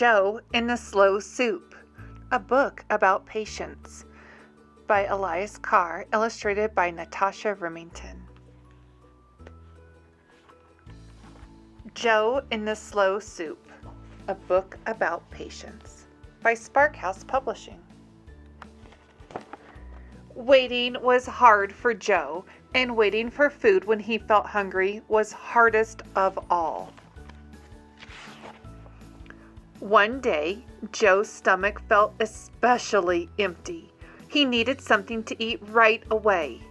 Joe in the Slow Soup, a book about patience, by Elias Carr, illustrated by Natasha Rimmington. Joe in the Slow Soup, a book about patience, by Sparkhouse Publishing. Waiting was hard for Joe, and waiting for food when he felt hungry was hardest of all. One day, Joe's stomach felt especially empty. He needed something to eat right away.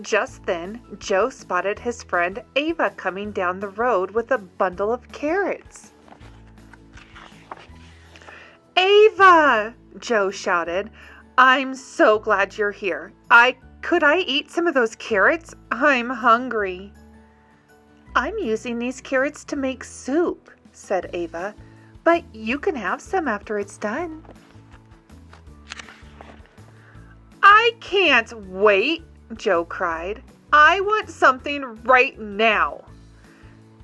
Just then, Joe spotted his friend Ava coming down the road with a bundle of carrots. "Ava!" Joe shouted. "I'm so glad you're here. Could I eat some of those carrots? I'm hungry." "I'm using these carrots to make soup," said Ava, "but you can have some after it's done." "I can't wait," Joe cried. "I want something right now."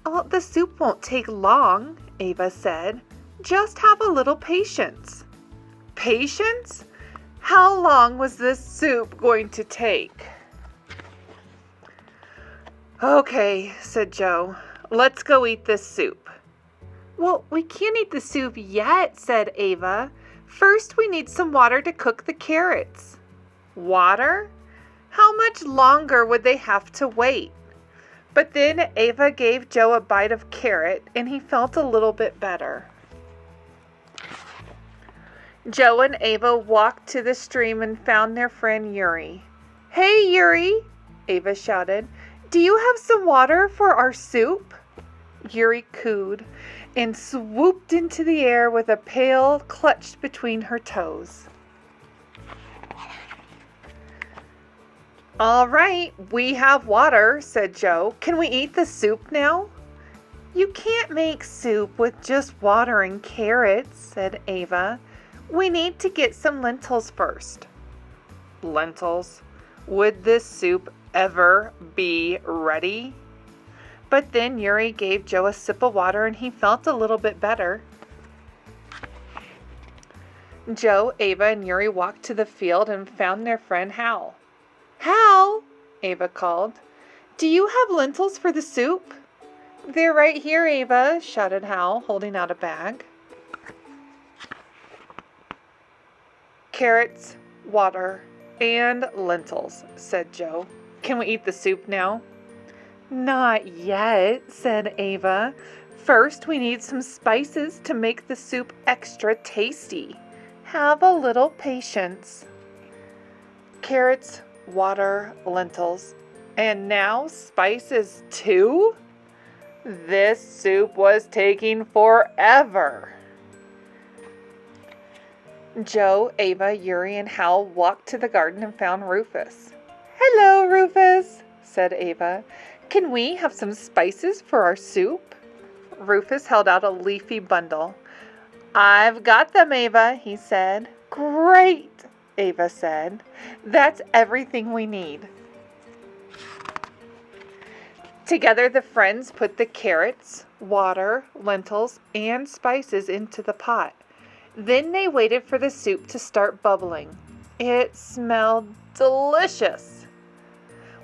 "Oh, the soup won't take long," Ava said. "Just have a little patience." Patience? How long was this soup going to take? "Okay," said Joe. "Let's go eat this soup." "Well, we can't eat the soup yet," said Ava. "First, we need some water to cook the carrots." Water? How much longer would they have to wait? But then Ava gave Joe a bite of carrot, and he felt a little bit better. Joe and Ava walked to the stream and found their friend Yuri. "Hey, Yuri!" Ava shouted. "Do you have some water for our soup?" Yuri cooed and swooped into the air with a pail clutched between her toes. "All right, we have water," said Joe. "Can we eat the soup now?" "You can't make soup with just water and carrots," said Ava. "We need to get some lentils first." Lentils? Would this soup ever be ready? But then Yuri gave Joe a sip of water and he felt a little bit better. Joe, Ava, and Yuri walked to the field and found their friend Hal. "Hal," Ava called, "do you have lentils for the soup?" "They're right here, Ava," shouted Hal, holding out a bag. "Carrots, water, and lentils," said Joe. "Can we eat the soup now?" "Not yet," said Ava. "First, we need some spices to make the soup extra tasty. Have a little patience." Carrots, water, lentils, and now spices too? This soup was taking forever. Joe, Ava, Yuri, and Hal walked to the garden and found Rufus. "Hello, Rufus," said Ava. "Can we have some spices for our soup?" Rufus held out a leafy bundle. "I've got them, Ava," he said. "Great," Ava said. "That's everything we need." Together, the friends put the carrots, water, lentils, and spices into the pot. Then they waited for the soup to start bubbling. It smelled delicious.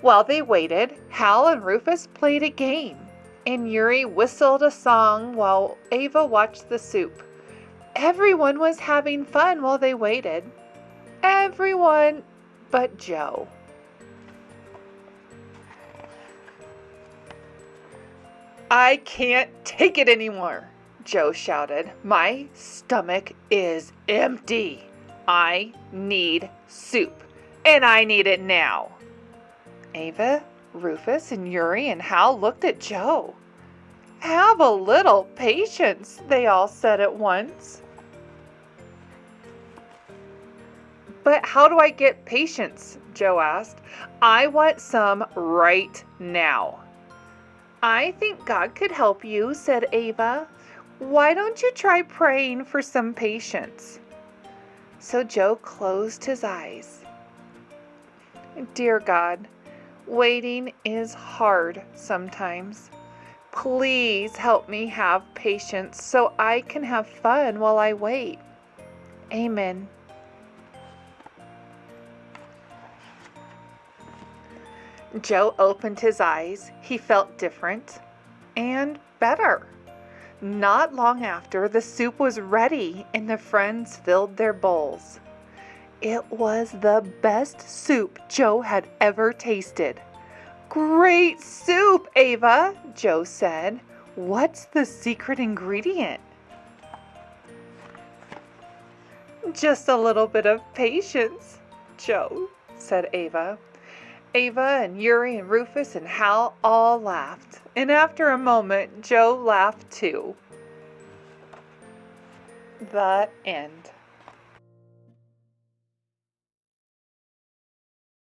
While they waited, Hal and Rufus played a game, and Yuri whistled a song while Ava watched the soup. Everyone was having fun while they waited. Everyone but Joe. "I can't take it anymore," Joe shouted. "My stomach is empty. I need soup, and I need it now." Ava, Rufus, and Yuri and Hal looked at Joe. "Have a little patience," they all said at once. "But how do I get patience?" Joe asked. "I want some right now." "I think God could help you," said Ava. "Why don't you try praying for some patience?" So Joe closed his eyes. "Dear God, waiting is hard sometimes. Please help me have patience so I can have fun while I wait. Amen. Joe opened his eyes. He felt different and better. Not long after, the soup was ready and the friends filled their bowls. It was the best soup Joe had ever tasted. Great soup, Ava, Joe said. What's the secret ingredient? Just a little bit of patience, Joe, said Ava. Ava and Yuri and Rufus and Hal all laughed, and after a moment, Joe laughed too. The end.